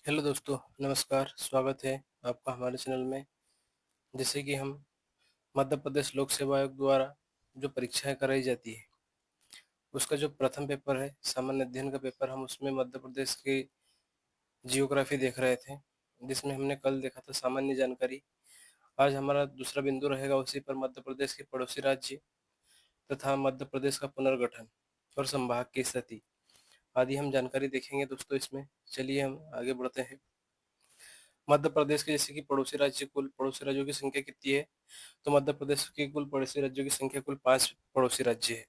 Hello दोस्तों, नमस्कार। स्वागत है आपका हमारे चैनल में। जैसे कि हम मध्य प्रदेश लोक सेवा आयोग द्वारा जो परीक्षाएं कराई जाती है, उसका जो प्रथम पेपर है सामान्य अध्ययन का पेपर, हम उसमें मध्य प्रदेश की जियोग्राफी देख रहे थे, जिसमें हमने कल देखा था सामान्य जानकारी। आज हमारा दूसरा बिंदु रहेगा उसी पर मध्य प्रदेश के पड़ोसी राज्य तथा मध्य प्रदेश का पुनर्गठन और संभाग की स्थिति आदि हम जानकारी देखेंगे दोस्तों इसमें। चलिए हम आगे बढ़ते हैं। मध्य प्रदेश के जैसे कि पड़ोसी राज्य, कुल पड़ोसी राज्यों की संख्या कितनी है? तो मध्य प्रदेश के कुल पड़ोसी राज्यों की संख्या कुल 5 पड़ोसी राज्य है।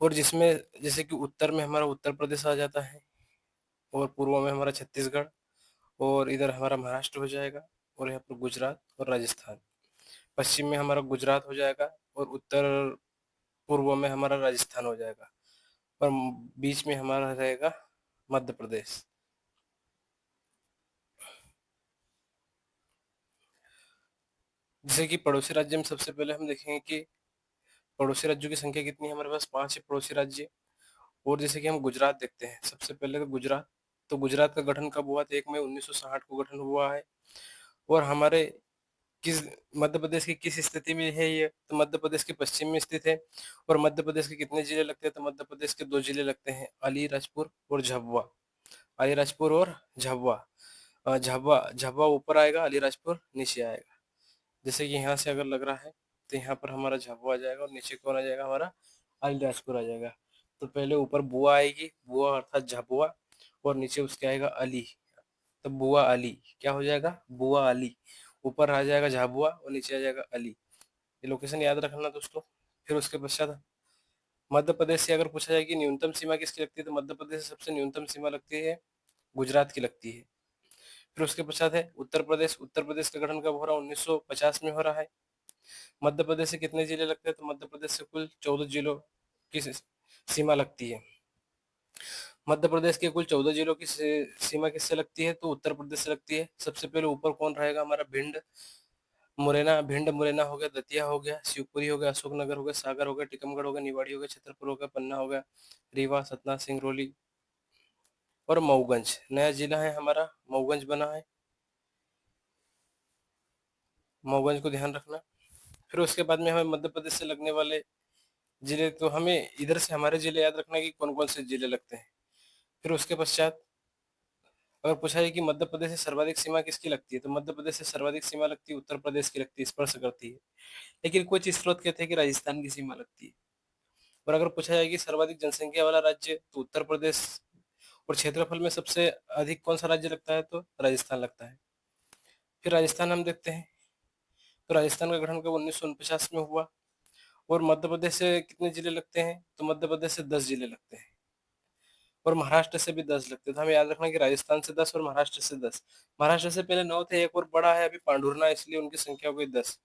और जिसमें जैसे कि उत्तर में हमारा उत्तर प्रदेश आ जाता है, और पूर्व में हमारा छत्तीसगढ़, और इधर हमारा महाराष्ट्र हो जाएगा, और यहाँ पर गुजरात और राजस्थान। पश्चिम में हमारा गुजरात हो जाएगा, और उत्तर पूर्व में हमारा राजस्थान हो जाएगा, और बीच में हमारा रहेगा मध्य प्रदेश। जैसे कि पड़ोसी राज्य में सबसे पहले हम देखेंगे कि पड़ोसी राज्यों की संख्या कितनी है। हमारे पास 5 है पड़ोसी राज्य। और जैसे कि हम गुजरात देखते हैं, सबसे पहले तो गुजरात का गठन कब हुआ? तो 1 मई 1960 को गठन हुआ है। और हमारे किस मध्य प्रदेश की किस स्थिति में है ये? तो मध्य प्रदेश के पश्चिम में स्थित है। और मध्य प्रदेश के कितने जिले लगते हैं? तो मध्य प्रदेश के 2 जिले लगते हैं, अलीराजपुर और झाबुआ। अलीराजपुर और झाबुआ। झाबुआ झाबुआ ऊपर आएगा, अलीराजपुर नीचे आएगा। जैसे कि यहाँ से अगर लग रहा है, तो यहाँ पर हमारा झाबुआ आ जाएगा, और नीचे कौन आ जाएगा? हमारा अलीराजपुर आ जाएगा। तो पहले ऊपर बुआ आएगी, बुआ अर्थात झाबुआ, और नीचे उसके आएगा अली। तो बुआ अली क्या हो जाएगा? बुआ अली। ऊपर आ जाएगा झाबुआ और नीचे आ जाएगा अली। ये लोकेशन याद रखना दोस्तों। फिर उसके पश्चात मध्य प्रदेश से अगर पूछा जाए कि न्यूनतम सीमा किसकी लगती है, तो मध्य प्रदेश से सबसे न्यूनतम सीमा लगती है गुजरात की लगती है। फिर उसके पश्चात है उत्तर प्रदेश। उत्तर प्रदेश का गठन कब हो रहा है? 1950 में हो रहा है। मध्य प्रदेश से कितने जिले लगते हैं? तो मध्य प्रदेश से कुल 14 जिलों की सीमा लगती है। मध्य प्रदेश के कुल 14 जिलों की सीमा किससे लगती है? तो उत्तर प्रदेश से लगती है। सबसे पहले ऊपर कौन रहेगा? हमारा भिंड मुरैना हो गया, दतिया हो गया, शिवपुरी हो गया, अशोकनगर हो गया, सागर हो गया, टीकमगढ़ हो गया, निवाड़ी हो गया, छतरपुर हो गया, पन्ना हो गया, रीवा, सतना, सिंगरौली और मऊगंज। नया जिला है हमारा, मऊगंज बना है। मऊगंज को ध्यान रखना। फिर उसके बाद में हमें मध्य प्रदेश से लगने वाले जिले, तो हमें इधर से हमारे जिले याद रखना कि कौन कौन से जिले लगते हैं। फिर उसके पश्चात अगर पूछा जाए कि मध्य प्रदेश से सर्वाधिक सीमा किसकी लगती है, तो मध्य प्रदेश से सर्वाधिक सीमा लगती है उत्तर प्रदेश की लगती है, स्पर्श करती है। लेकिन कुछ स्रोत कहते हैं कि राजस्थान की सीमा लगती है। और अगर पूछा जाए कि सर्वाधिक जनसंख्या वाला राज्य, तो उत्तर प्रदेश। और क्षेत्रफल में सबसे अधिक कौन सा राज्य लगता है? तो राजस्थान लगता है। फिर राजस्थान हम देखते हैं, तो राजस्थान का गठन कब? 1949 में हुआ। और मध्य प्रदेश से कितने जिले लगते हैं? तो मध्य प्रदेश से 10 जिले लगते हैं, और महाराष्ट्र से भी 10 लगते हैं। तो हमें याद रखना कि राजस्थान से 10 और महाराष्ट्र से 10। महाराष्ट्र से पहले 9 थे, एक और बड़ा है अभी पांढुरना, इसलिए उनकी संख्या हो गई 10।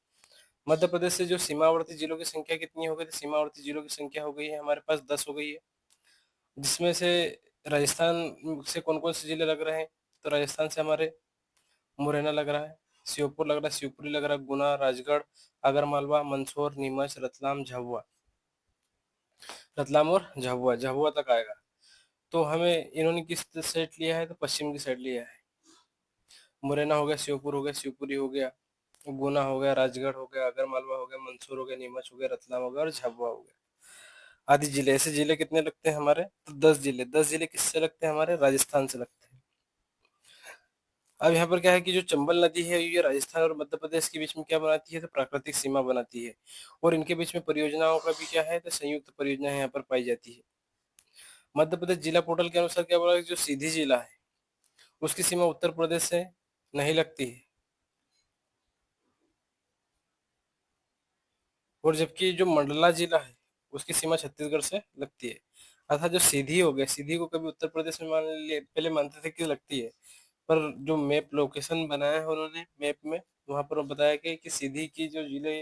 मध्य प्रदेश से जो सीमावर्ती जिलों की संख्या कितनी हो गई? तो सीमावर्ती जिलों की संख्या हो गई है हमारे पास 10 हो गई है। जिसमें से राजस्थान से कौन कौन से जिले लग रहे हैं? तो राजस्थान से हमारे मुरैना लग रहा है, श्योपुर लग रहा है, शिवपुरी लग रहा है, गुना, राजगढ़, आगरमालवा, मंदसौर, नीमच, रतलाम और झाबुआ। झाबुआ तक आएगा। तो हमें इन्होंने किस साइड लिया है? तो पश्चिम की साइड लिया है। मुरैना हो गया, श्योपुर हो गया, शिवपुरी हो गया, गुना हो गया, राजगढ़ हो गया, आगरमालवा हो गया, मंदसौर हो गया, नीमच हो गया, रतलाम हो गया और झाबुआ हो गया आदि जिले। ऐसे जिले कितने लगते हैं हमारे? तो 10 जिले। 10 जिले किससे लगते हैं? हमारे राजस्थान से लगते हैं। अब यहाँ पर क्या है कि जो चंबल नदी है, ये राजस्थान और मध्य प्रदेश के बीच में क्या बनाती है? तो प्राकृतिक सीमा बनाती है। और इनके बीच में परियोजनाओं का भी क्या है? तो संयुक्त परियोजना यहाँ पर पाई जाती है। मध्य प्रदेश जिला पोर्टल के अनुसार क्या बोला कि जो सीधी जिला है, उसकी सीमा उत्तर प्रदेश से नहीं लगती है, और जबकि जो मंडला जिला है, उसकी सीमा छत्तीसगढ़ से लगती है। अर्थात जो सीधी हो गया, सीधी को कभी उत्तर प्रदेश में मान लिए, पहले मानते थे कि लगती है, पर जो मैप लोकेशन बनाया है उन्होंने मैप में, वहां पर बताया गया कि सीधी की जो जिले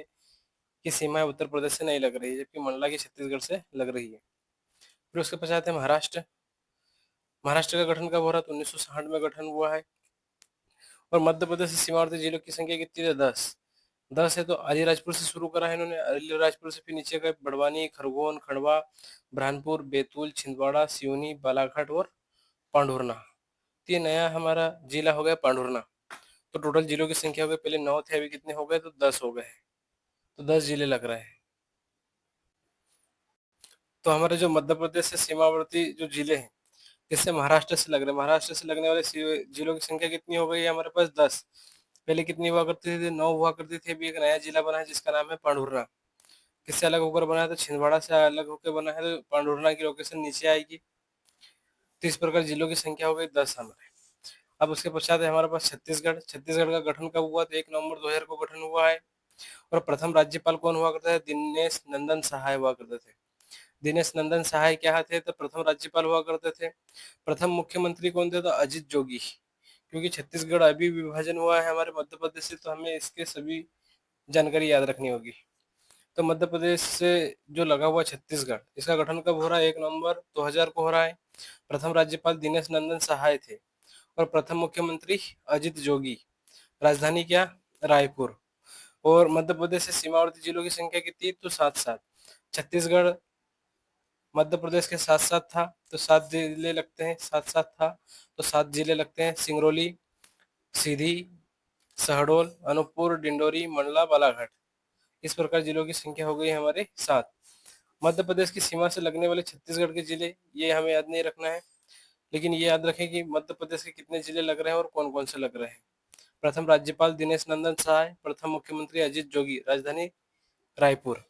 की सीमा है उत्तर प्रदेश से नहीं लग रही है, जबकि मंडला की छत्तीसगढ़ से लग रही है। फिर उसके पश्चात है महाराष्ट्र। महाराष्ट्र का गठन कब हो रहा था? 1960 में गठन हुआ है। और मध्य प्रदेश से सीमावर्ती जिलों की संख्या कितनी है? 10। 10 है। तो अलीराजपुर से शुरू करा है इन्होंने, अलीराजपुर से फिर नीचे गए बड़वानी, खरगोन, खंडवा, बुरहानपुर, बैतूल, छिंदवाड़ा, सिवनी, बालाघाट और पांढुरना। ये नया हमारा जिला हो गया पांढुर्णा। तो टोटल जिलों की संख्या हो गई, पहले 9 थे, अभी कितने हो गए, तो 10 हो गए। तो 10 जिले लग रहे हैं। तो हमारे जो मध्य प्रदेश से सीमावर्ती जो जिले हैं, इससे महाराष्ट्र से लग रहे हैं, महाराष्ट्र से लगने वाले जिलों की संख्या कितनी हो गई है हमारे पास, 10। पहले कितनी हुआ करती थी, 9 हुआ करती थी। अभी एक नया जिला बना है जिसका नाम है पांढुर्णा। किससे अलग होकर बना है, तो छिंदवाड़ा से अलग होकर बना है, तो पांढुर्णा की लोकेशन नीचे आएगी। तो इस प्रकार जिलों की संख्या हो गई 10 हमारे। अब उसके पश्चात है हमारे पास छत्तीसगढ़। छत्तीसगढ़ का गठन कब हुआ, तो 1 नवंबर 2000 को गठन हुआ है। और प्रथम राज्यपाल कौन हुआ करता है, दिनेश नंदन सहाय हुआ करते थे। दिनेश नंदन सहाय क्या थे, तो प्रथम राज्यपाल हुआ करते थे। प्रथम मुख्यमंत्री कौन थे, तो अजित जोगी। क्योंकि छत्तीसगढ़ अभी विभाजन हुआ है हमारे मध्य प्रदेश से, तो हमें इसके सभी जानकारी याद रखनी होगी। तो मध्य प्रदेश से जो लगा हुआ छत्तीसगढ़, इसका गठन कब हो रहा है, 1 नवंबर 2000 को हो रहा है। प्रथम राज्यपाल दिनेश नंदन सहाय थे और प्रथम मुख्यमंत्री अजित जोगी। राजधानी क्या, रायपुर। और मध्य प्रदेश से सीमावर्ती जिलों की संख्या कितनी, तो 7-7। छत्तीसगढ़ मध्य प्रदेश के साथ साथ था, तो 7 जिले लगते हैं, साथ साथ था तो 7 जिले लगते हैं। सिंगरौली, सीधी, शहडोल, अनूपपुर, डिंडोरी, मंडला, बालाघाट। इस प्रकार जिलों की संख्या हो गई हमारे 7। मध्य प्रदेश की सीमा से लगने वाले छत्तीसगढ़ के जिले, ये हमें याद नहीं रखना है, लेकिन ये याद रखें कि मध्य प्रदेश के कितने जिले लग रहे हैं और कौन कौन से लग रहे हैं। प्रथम राज्यपाल दिनेश नंदन सहाय, प्रथम मुख्यमंत्री अजित जोगी, राजधानी रायपुर।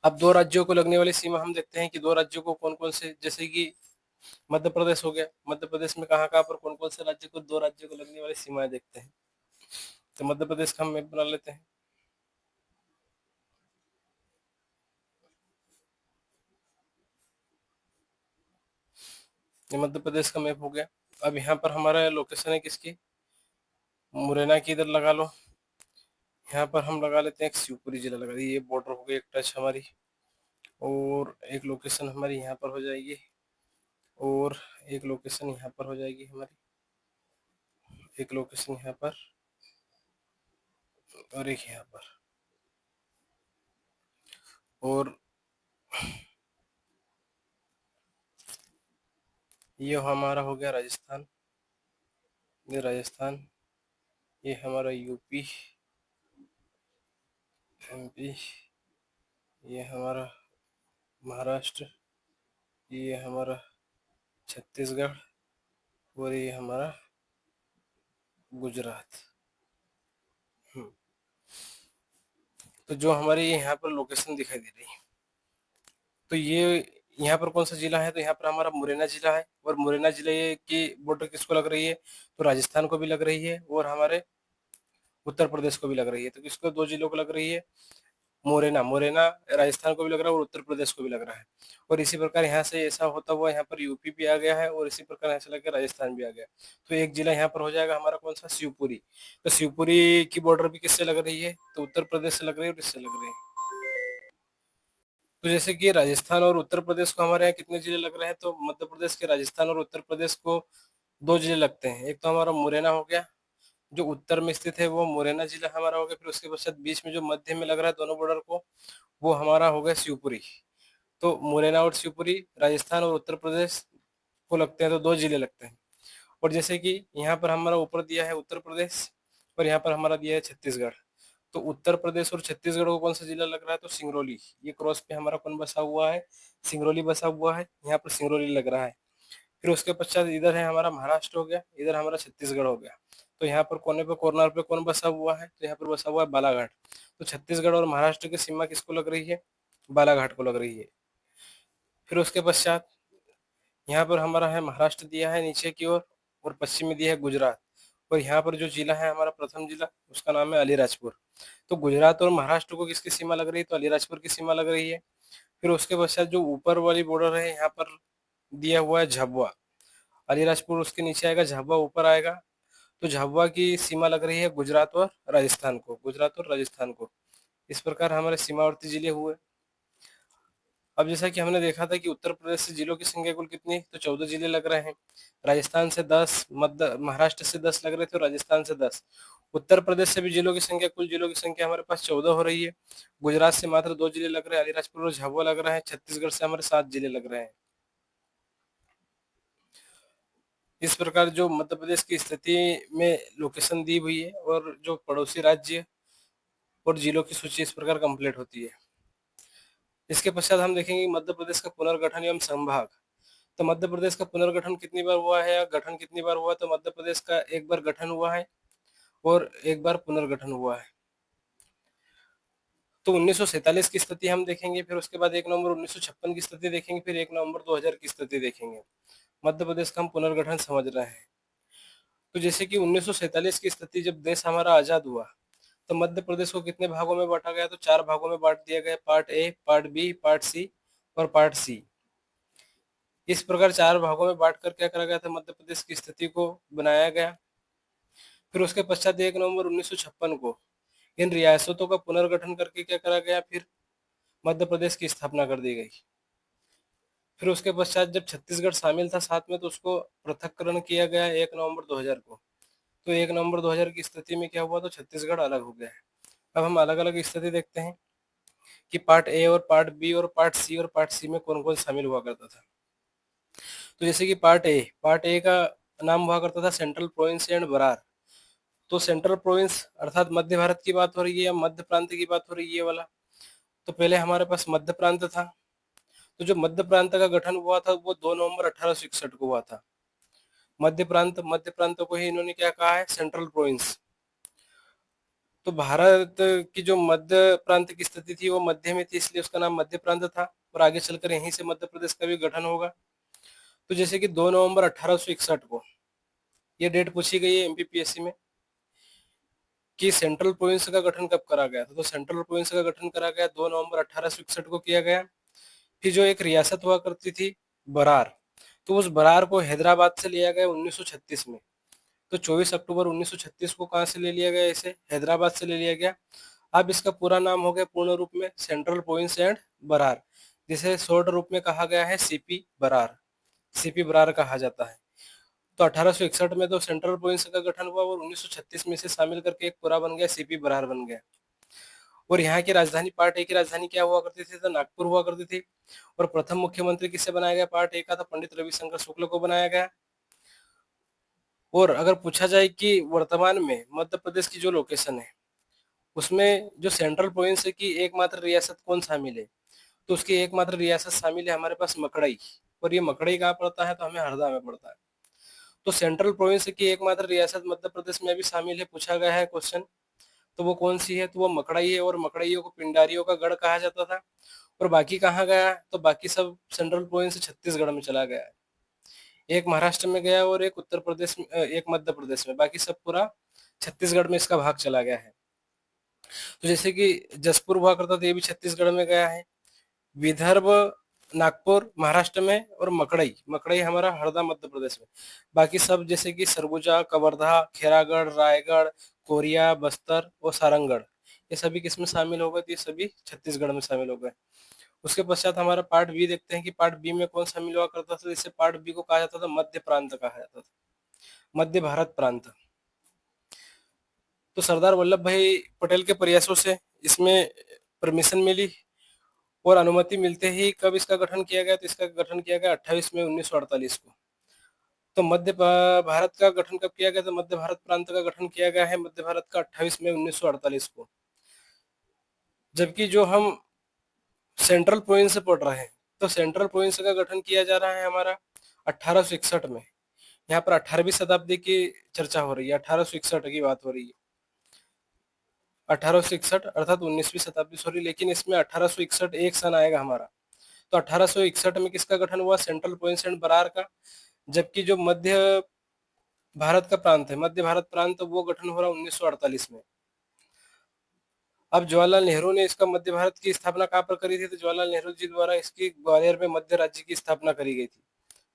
अब दो राज्यों को लगने वाली सीमा हम देखते हैं कि दो राज्यों को कौन कौन से, जैसे कि मध्य प्रदेश हो गया। मध्य प्रदेश में कहाँ कहाँ पर कौन कौन से राज्य को, दो राज्यों को लगने वाली सीमाएं देखते हैं। तो मध्य प्रदेश का हम मैप बना लेते हैं। ये मध्य प्रदेश का मैप हो गया। अब यहाँ पर हमारा लोकेशन है किसकी, मुरैना की, इधर लगा लो। यहाँ पर हम लगा लेते हैं एक शिवपुरी जिला लगा दी, ये बॉर्डर हो गई एक टच हमारी। और एक लोकेशन हमारी यहाँ पर हो जाएगी, और एक लोकेशन यहाँ पर हो जाएगी हमारी, एक लोकेशन यहाँ पर, और एक यहाँ पर। और ये हमारा हो गया राजस्थान, ये राजस्थान, ये हमारा यूपी, एमपी, ये हमारा महाराष्ट्र, ये हमारा छत्तीसगढ़, और ये हमारा गुजरात। तो जो हमारी यहाँ पर लोकेशन दिखाई दे रही है, तो ये यहाँ पर कौन सा जिला है, तो यहाँ पर हमारा मुरैना जिला है। और मुरैना जिले की बॉर्डर किसको लग रही है, तो राजस्थान को भी लग रही है और हमारे उत्तर प्रदेश को भी लग रही है। तो किसको, दो जिलों को लग रही है, मोरेना। मोरेना राजस्थान को भी लग रहा है और उत्तर प्रदेश को भी लग रहा है। और इसी प्रकार यहाँ से ऐसा होता हुआ यहाँ पर यूपी भी आ गया है, और इसी प्रकार यहाँ से लगे राजस्थान भी आ गया। तो एक जिला यहाँ पर हो जाएगा हमारा कौन सा, शिवपुरी। तो शिवपुरी की बॉर्डर भी किससे लग रही है, तो उत्तर प्रदेश से लग रही है और इससे लग रही है। तो जैसे कि राजस्थान और उत्तर प्रदेश को हमारे यहाँ कितने जिले लग रहे हैं, तो मध्य प्रदेश के राजस्थान और उत्तर प्रदेश को 2 जिले लगते हैं। एक तो हमारा मुरैना हो गया, जो उत्तर में स्थित है, वो मुरैना जिला हमारा हो गया। फिर उसके पश्चात बीच में जो मध्य में लग रहा है दोनों बॉर्डर को, वो हमारा हो गया शिवपुरी। तो मुरैना और शिवपुरी राजस्थान और उत्तर प्रदेश को लगते हैं, तो 2 जिले लगते हैं। और जैसे कि यहाँ पर हमारा ऊपर दिया है उत्तर प्रदेश, और यहाँ पर हमारा दिया है छत्तीसगढ़। तो उत्तर प्रदेश और छत्तीसगढ़ को कौन सा जिला लग रहा है, तो सिंगरौली। ये क्रॉस पे हमारा कौन बसा हुआ है, सिंगरौली बसा हुआ है, यहाँ पर सिंगरौली लग रहा है। फिर उसके पश्चात इधर है हमारा महाराष्ट्र हो गया, इधर हमारा छत्तीसगढ़ हो गया। तो यहाँ पर कोने पे कॉर्नर पे कौन बसा हुआ है, तो यहाँ पर बसा हुआ है बालाघाट। तो छत्तीसगढ़ और महाराष्ट्र की सीमा किसको लग रही है, बालाघाट को लग रही है। फिर उसके पश्चात यहाँ पर हमारा है महाराष्ट्र दिया है नीचे की ओर, और पश्चिम में दिया है गुजरात। और यहाँ पर जो जिला है हमारा प्रथम जिला, उसका नाम है अलीराजपुर। तो गुजरात और महाराष्ट्र को किसकी सीमा लग रही है, तो अलीराजपुर की सीमा लग रही है। फिर उसके पश्चात जो ऊपर वाली बॉर्डर है यहाँ पर दिया हुआ है झाबुआ। अलीराजपुर उसके नीचे आएगा, झाबुआ ऊपर आएगा। तो झाबुआ की सीमा लग रही है गुजरात और राजस्थान को, गुजरात और राजस्थान को। इस प्रकार हमारे सीमावर्ती जिले हुए। अब जैसा कि हमने देखा था कि उत्तर प्रदेश से जिलों की संख्या कुल कितनी, तो 14 जिले लग रहे हैं। राजस्थान से 10, मध्य महाराष्ट्र से 10 लग रहे थे और राजस्थान से 10। उत्तर प्रदेश से भी जिलों की संख्या, कुल जिलों की संख्या हमारे पास 14 हो रही है। गुजरात से मात्र 2 जिले लग रहे हैं, अलीराजपुर और झाबुआ लग रहा है। छत्तीसगढ़ से हमारे 7 जिले लग रहे हैं। इस प्रकार जो मध्य प्रदेश की स्थिति में लोकेशन दी हुई है और जो पड़ोसी राज्य और जिलों की सूची इस प्रकार कंप्लीट होती है। इसके पश्चात हम देखेंगे मध्य प्रदेश का पुनर्गठन एवं संभाग। तो मध्य प्रदेश का पुनर्गठन कितनी बार हुआ है या गठन कितनी बार हुआ, तो मध्य प्रदेश का एक बार गठन हुआ है और एक बार पुनर्गठन हुआ है। तो 1947 की स्थिति हम देखेंगे, फिर उसके बाद 1 नवंबर 1956 की स्थिति देखेंगे, फिर 1 नवंबर 2000 की स्थिति देखेंगे। मध्य प्रदेश का हम पुनर्गठन समझ रहे हैं। तो जैसे कि 1947 की स्थिति, जब देश हमारा आजाद हुआ तो मध्य प्रदेश को कितने भागों में बांटा गया, तो 4 भागों में बांट दिया गया, part A, part B, part C और पार्ट सी। इस प्रकार 4 भागों में बांट कर क्या करा गया था, मध्य प्रदेश की स्थिति को बनाया गया। फिर उसके पश्चात 1 नवंबर 1956 को इन रियासतों का पुनर्गठन करके क्या करा गया, फिर मध्य प्रदेश की स्थापना कर दी गई। फिर उसके पश्चात जब छत्तीसगढ़ शामिल था साथ में, तो उसको पृथककरण किया गया 1 नवंबर 2000 को। तो 1 नवंबर 2000 की स्थिति में क्या हुआ, तो छत्तीसगढ़ अलग हो गया है। अब हम अलग अलग स्थिति देखते हैं कि पार्ट ए और पार्ट बी और पार्ट सी और पार्ट सी में कौन कौन शामिल हुआ करता था। तो जैसे कि पार्ट ए का नाम हुआ करता था सेंट्रल प्रोविंस एंड बरार। तो सेंट्रल प्रोविंस अर्थात मध्य भारत की बात हो रही है या मध्य प्रांत की बात हो रही है ये वाला। तो पहले हमारे पास मध्य प्रांत था। तो जो मध्य प्रांत का गठन हुआ था वो 2 नवंबर 1861 को हुआ था। मध्य प्रांत को ही इन्होंने क्या कहा है, सेंट्रल प्रोविंस। तो भारत की जो मध्य प्रांत की स्थिति थी वो मध्य में थी, इसलिए उसका नाम मध्य प्रांत था और आगे चलकर यहीं से मध्य प्रदेश का भी गठन होगा। तो जैसे कि 2 नवंबर 1861 को ये डेट पूछी गई है एमपीपीएससी में कि सेंट्रल प्रोविंस का गठन कब करा गया था। तो सेंट्रल प्रोविंस का गठन करा गया 2 नवंबर 1861 को किया गया। फिर जो एक रियासत हुआ करती थी बरार, तो उस बरार को हैदराबाद से लिया गया 1936 में। तो 24 अक्टूबर 1936 को कहां से ले लिया गया, इसे हैदराबाद से ले लिया गया। अब इसका पूरा नाम हो गया पूर्ण रूप में सेंट्रल प्रोविंस एंड बरार, जिसे शॉर्ट रूप में कहा गया है सीपी बरार। सीपी बरार कहा जाता है। तो 1861 में तो सेंट्रल प्रोविंस का गठन हुआ और 1936 में इसे शामिल करके एक पूरा बन गया, सीपी बरार बन गया। और यहाँ की राजधानी पार्ट ए की राजधानी क्या हुआ करती थी, तो नागपुर हुआ करती थी। और प्रथम मुख्यमंत्री किसे बनाया गया पार्ट ए का, तो पंडित रविशंकर शुक्ल को बनाया गया। और अगर पूछा जाए कि वर्तमान में मध्य प्रदेश की जो लोकेशन है उसमें जो सेंट्रल प्रोविंस की एकमात्र रियासत कौन शामिल है, तो उसकी एकमात्र रियासत शामिल है हमारे पास मकड़ई। और ये मकड़ई कहाँ पड़ता है, तो हमें हरदा में पड़ता है। तो सेंट्रल प्रोविंस की एकमात्र रियासत मध्य प्रदेश में भी शामिल है, पूछा गया है क्वेश्चन। तो वो कौन सी है, तो वो मकड़ई है। और मकड़इयों को पिंडारियों का गढ़ कहा जाता था। और बाकी कहाँ गया है, तो बाकी सब सेंट्रल प्रोविंस छत्तीसगढ़ में चला गया है। एक महाराष्ट्र में गया और एक उत्तर प्रदेश में, एक मध्य प्रदेश में, बाकी सब पूरा छत्तीसगढ़ में इसका भाग चला गया है। तो जैसे कि जसपुर हुआ करता था, ये भी छत्तीसगढ़ में गया है। विदर्भ, नागपुर महाराष्ट्र में, और मकड़ई मकड़ई हमारा हरदा मध्य प्रदेश में। बाकी सब जैसे कि सरगुजा, कवर्धा, खेरागढ़, रायगढ़, कोरिया, बस्तर और सारंगढ़, ये सभी किसमें शामिल हो गए, तो ये सभी छत्तीसगढ़ में शामिल हो गए। उसके पश्चात हमारा पार्ट बी देखते हैं कि पार्ट बी में कौन शामिल हुआ करता था। इसे पार्ट बी को कहा जाता था मध्य प्रांत कहा जाता था, मध्य भारत प्रांत। तो सरदार वल्लभ भाई पटेल के प्रयासों से इसमें परमिशन मिली और अनुमति मिलते ही कब इसका गठन किया गया, तो इसका गठन किया गया 28 मई 1948 को। तो भारत का गठन कब किया गया, तो मध्य भारत प्रांत का गठन किया गया है मध्य भारत का 28 मई 1948 को। जबकि जो हम सेंट्रल प्रोविंस से पढ़ रहे हैं, तो सेंट्रल प्रोविंस का गठन किया जा रहा है हमारा 1861 में। यहाँ पर 18वीं शताब्दी की चर्चा हो रही है, 1861 की बात हो रही है। 1861 अर्थात 19वीं शताब्दी, सॉरी, लेकिन इसमें 1861 एक सन आएगा हमारा। तो 1861 में किसका गठन हुआ, सेंट्रल प्रोविंस एंड बरार का। जबकि जो मध्य भारत का प्रांत है, मध्य भारत प्रांत, वो गठन हो रहा 1948 में। अब जवाहरलाल नेहरू ने इसका मध्य भारत की स्थापना कहाँ पर करी थी, तो जवाहरलाल नेहरू जी द्वारा इसकी ग्वालियर में मध्य राज्य की स्थापना करी गई थी।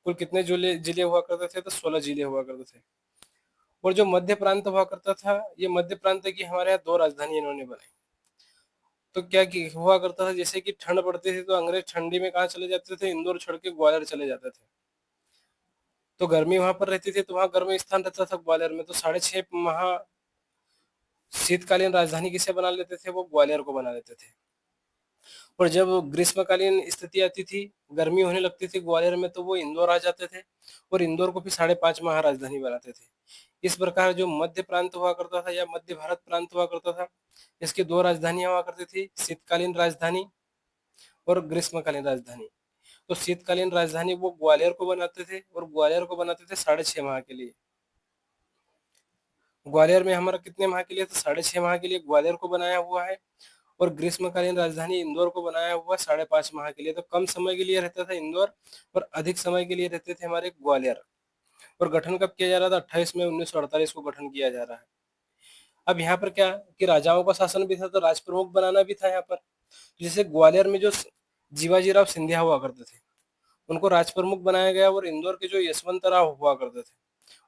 कुल कितने जिले जिले हुआ करते थे, तो 16 जिले हुआ करते थे। और जो मध्य प्रांत हुआ करता था, ये मध्य प्रांत की हमारे यहाँ 2 राजधानी इन्होंने बनाई। तो क्या हुआ करता था, जैसे कि ठंड पड़ती थी तो अंग्रेज ठंडी में कहाँ चले जाते थे, इंदौर छोड़ के ग्वालियर चले जाते थे। तो गर्मी वहां पर रहती थी, तो वहां गर्म स्थान रहता था ग्वालियर में। तो 6.5 माह शीतकालीन राजधानी किसे बना लेते थे, वो ग्वालियर को बना लेते थे। और जब ग्रीष्मकालीन स्थिति आती थी, गर्मी होने लगती थी ग्वालियर में, तो वो इंदौर आ जाते थे और इंदौर को फिर 5.5 माह राजधानी बनाते थे। इस प्रकार जो मध्य प्रांत हुआ करता था या मध्य भारत प्रांत हुआ करता था, इसकी दो राजधानियां हुआ करती थी, शीतकालीन राजधानी और ग्रीष्मकालीन राजधानी। तो शीतकालीन राजधानी वो ग्वालियर को बनाते थे और ग्वालियर को बनाते थे 6.5 माह के लिए। ग्वालियर में हमारा कितने माह के लिए? तो 6.5 माह के लिए ग्वालियर को बनाया हुआ है और ग्रीष्मकालीन राजधानी इंदौर को बनाया हुआ 5.5 माह के लिए। तो कम समय के लिए रहता था इंदौर और अधिक समय के लिए रहते थे हमारे ग्वालियर। और गठन कब किया जा रहा था? 28 मई 1948 को गठन किया जा रहा है। अब यहाँ पर क्या कि राजाओं का शासन भी था, तो राज प्रमुख बनाना भी था यहाँ पर। जैसे ग्वालियर में जो जीवाजीराव सिंधिया हुआ करते थे, उनको राज प्रमुख बनाया गया और इंदौर के जो यशवंतराव हुआ करते थे,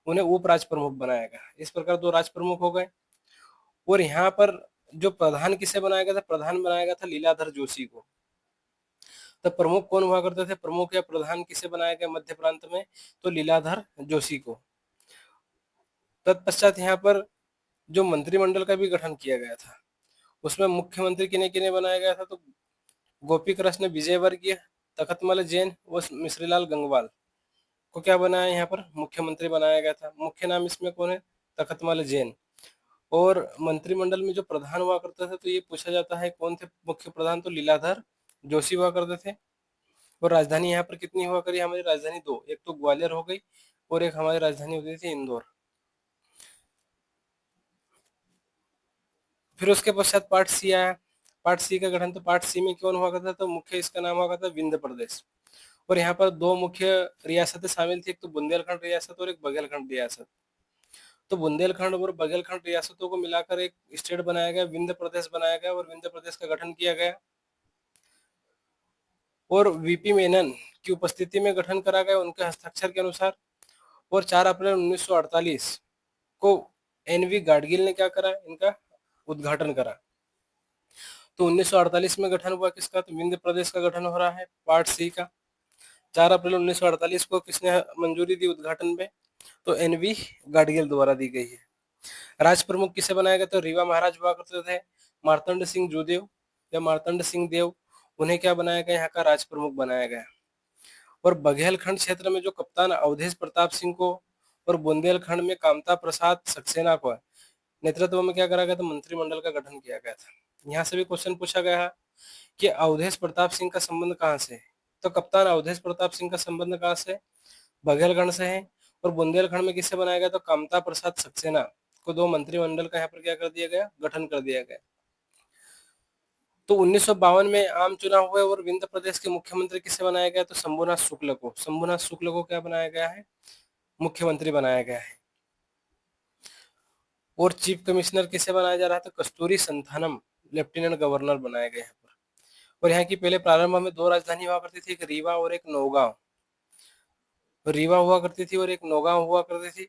उन्हें उप राज प्रमुख बनाया गया। इस प्रकार दो राज प्रमुख हो गए। और यहाँ पर जो प्रधान किसे बनाया गया था? प्रधान बनाया गया था लीलाधर जोशी को। तो प्रमुख कौन हुआ करते थे? प्रमुख या प्रधान किसे बनाया गया मध्य प्रांत में? तो लीलाधर जोशी को। तत्पश्चात यहाँ पर जो मंत्रिमंडल का भी गठन किया गया था, उसमें मुख्यमंत्री किन्हें किन्हें बनाया गया था? तो गोपी कृष्ण विजयवर्गीय, तखतमल जैन व मिश्रीलाल गंगवाल को क्या बनाया? यहाँ पर मुख्यमंत्री बनाया गया था। मुख्य नाम इसमें कौन है? तखतमल जैन। और मंत्रिमंडल में जो प्रधान हुआ करता था, तो ये पूछा जाता है कौन थे मुख्य प्रधान? तो लीलाधर जोशी हुआ करते थे। और राजधानी यहाँ पर कितनी हुआ करी? हमारी राजधानी दो, एक तो ग्वालियर हो गई और एक हमारी राजधानी होती थी इंदौर। फिर उसके पश्चात पार्ट सी आया। पार्ट सी का गठन, तो पार्ट सी में कौन हुआ करता? तो मुख्य इसका नाम हुआ करता विंध्य प्रदेश। और यहाँ पर दो मुख्य रियासतें शामिल थी, एक तो बुंदेलखंड रियासत और एक बघेलखंड रियासत। तो बुंदेलखंड और बघेलखंड रियासतों को मिलाकर एक स्टेट बनाया गया, विंध्य प्रदेश बनाया गया और विंध्य प्रदेश का गठन किया गया। और वीपी मेनन की उपस्थिति में गठन करा गया उनके हस्ताक्षर के अनुसार। और 4 अप्रैल 1948 को एनवी गाडगिल ने क्या करा? इनका उद्घाटन करा। तो 1948 में गठन हुआ किसका? तो विंध्य प्रदेश का गठन हो रहा है, पार्ट सी का। 4 अप्रैल 1948 को किसने मंजूरी दी उद्घाटन पे? तो एनवी गाडगिल द्वारा दी गई है। राज प्रमुख किसे बनाया गया? तो रीवा महाराज हुआ करते थे, मार्तंड सिंह जोदेव या मार्तंड सिंह देव, उन्हें क्या बनाया गया? यहाँ का राज प्रमुख बनाया गया। और बघेलखंड क्षेत्र में जो कप्तान अवधेश प्रताप सिंह को और बुंदेलखंड में कामता प्रसाद सक्सेना को नेतृत्व में क्या करा गया? तो मंत्रिमंडल का गठन किया गया था। यहाँ से भी क्वेश्चन पूछा गया है कि अवधेश प्रताप सिंह का संबंध कहाँ से है? तो कप्तान अवधेश प्रताप सिंह का संबंध कहाँ से? बघेलखंड से है। और बुंदेलखंड में किससे बनाया गया? तो कामता प्रसाद सक्सेना को दो मंत्रिमंडल का यहाँ पर क्या कर दिया गया? गठन कर दिया गया। तो 1952 में आम चुनाव हुए और विंध्य प्रदेश के मुख्यमंत्री किसे बनाया गया? तो शंभुनाथ शुक्ल को। शंभुनाथ शुक्ल को क्या बनाया गया है? मुख्यमंत्री बनाया गया है। और चीफ कमिश्नर किसे बनाया जा रहा था? कस्तूरी संथानम लेफ्टिनेंट गवर्नर बनाया गया यहाँ पर। और यहाँ की पहले प्रारंभ में दो राजधानी हुआ करती थी, एक रीवा और एक नौगांव। रीवा हुआ करती थी और एक नौगांव हुआ करती थी।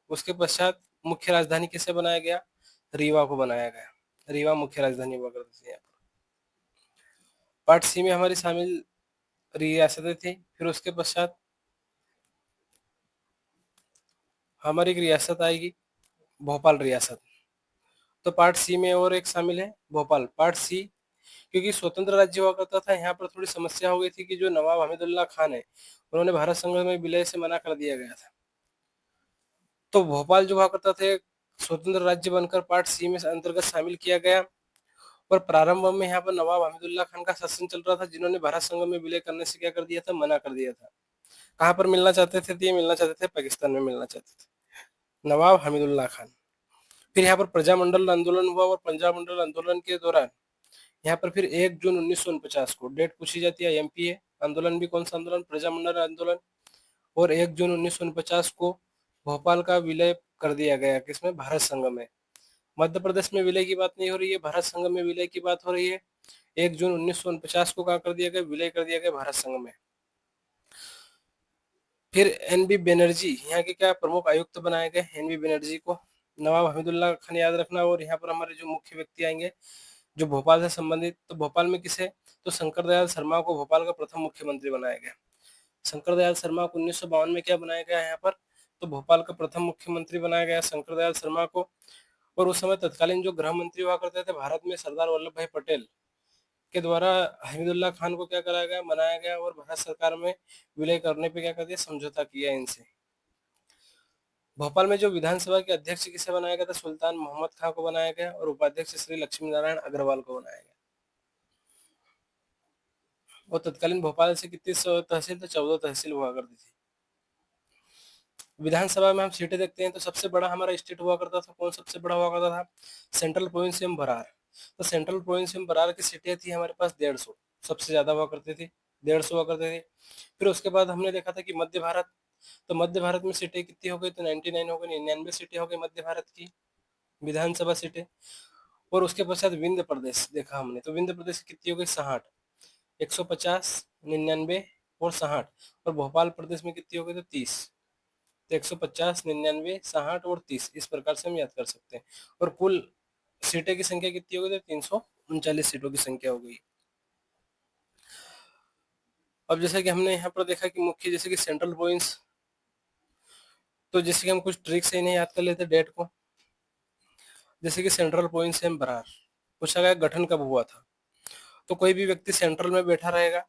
उसके पश्चात मुख्य राजधानी किसे बनाया गया? रीवा को बनाया गया। रीवा मुख्य राजधानी हुआ करती थी यहाँ पर। पार्ट सी में हमारी शामिल रियासतें थी। फिर उसके पश्चात हमारी एक रियासत आएगी, भोपाल रियासत। तो पार्ट सी में और एक शामिल है भोपाल, पार्ट सी। क्योंकि स्वतंत्र राज्य हुआ करता था, यहाँ पर थोड़ी समस्या हो गई थी कि जो नवाब हमीदुल्लाह खान है, उन्होंने भारत संघ में विलय से मना कर दिया गया था। तो भोपाल जो हुआ करता था स्वतंत्र राज्य बनकर पार्ट सी में अंतर्गत शामिल किया गया। और प्रारंभ में यहाँ पर नवाब हमीदुल्लाह खान का शासन चल रहा था, जिन्होंने भारत संघ में विलय करने से क्या कर दिया था? मना कर दिया था। कहाँ पर मिलना चाहते थे? तो ये मिलना चाहते थे पाकिस्तान में मिलना चाहते थे नवाब हमीदुल्लाह खान। फिर यहाँ पर प्रजामंडल आंदोलन हुआ और प्रजामंडल आंदोलन के दौरान यहाँ पर फिर 1 जून 1949 को डेट पूछी जाती है, एमपी है आंदोलन भी। कौन सा आंदोलन? प्रजामंडल आंदोलन। और 1 जून 1949 को भोपाल का विलय कर दिया गया, किसमें? भारत संघ में। मध्य प्रदेश में विलय की बात नहीं हो रही है, भारत संघ में विलय की बात हो रही है। 1 जून 1949 को कहा कर दिया गया? विलय कर दिया गया भारत संघ में। फिर एनबी बनर्जी यहाँ के क्या प्रमुख आयुक्त बनाए गए? एनबी बनर्जी को। नवाब हमीदुल्लाह खान याद रखना। और यहाँ पर हमारे जो मुख्य व्यक्ति आएंगे जो भोपाल से संबंधित, तो भोपाल में किसे? तो शंकर दयाल शर्मा को भोपाल का प्रथम मुख्यमंत्री बनाया गया। शंकर दयाल शर्मा को 1952 में क्या बनाया गया यहाँ पर? तो भोपाल का प्रथम मुख्यमंत्री बनाया गया शंकर दयाल शर्मा को। और उस समय तत्कालीन जो गृह मंत्री हुआ करते थे भारत में, सरदार वल्लभ भाई पटेल, के द्वारा हमीदुल्लाह खान को क्या कराया गया, मनाया गया और भारत सरकार में विलय करने पे क्या कर दिया, समझौता किया इनसे। भोपाल में जो विधानसभा के अध्यक्ष किसे बनाया गया था, सुल्तान मोहम्मद खां को बनाया गया और उपाध्यक्ष श्री लक्ष्मी नारायण अग्रवाल को बनाया गया। और तत्कालीन भोपाल से कितनी तहसील, तो 14 तहसील हुआ करती थी। विधानसभा में हम सीटें देखते हैं तो सबसे बड़ा हमारा स्टेट हुआ करता था, कौन सबसे बड़ा हुआ करता था, सेंट्रल प्रोविंसियम बरार। तो सेंट्रल प्रोविंसियम बरार की सीटें थी हमारे पास 150, सबसे ज्यादा हुआ करती थी, 150 हुआ करते थे। फिर उसके बाद हमने देखा था कि मध्य भारत, तो मध्य भारत में सीटें कितनी हो गई, तो 99 हो गई, 99 सीटें हो गई मध्य भारत की विधानसभा सीटें। और उसके पश्चात विंध्य प्रदेश देखा हमने, तो विंध्य प्रदेश की कितनी हो गई, 60, 150, 99 और 60। और भोपाल प्रदेश में कितनी हो गई, तो 30, तो 150, 99, 60 और 30, इस प्रकार से हम याद कर सकते हैं। और कुल सीटें की संख्या कितनी हो गई, तो 339 सीटों की संख्या हो गई। अब जैसे कि हमने यहाँ पर देखा कि मुख्य जैसे कि सेंट्रल पॉइंट्स, तो जैसे कि हम कुछ ट्रिक से इन्हें याद कर लेते डेट को। जैसे कि सेंट्रल पॉइंट से बरार पूछा गया गठन कब हुआ था, तो कोई भी व्यक्ति सेंट्रल में बैठा रहेगा,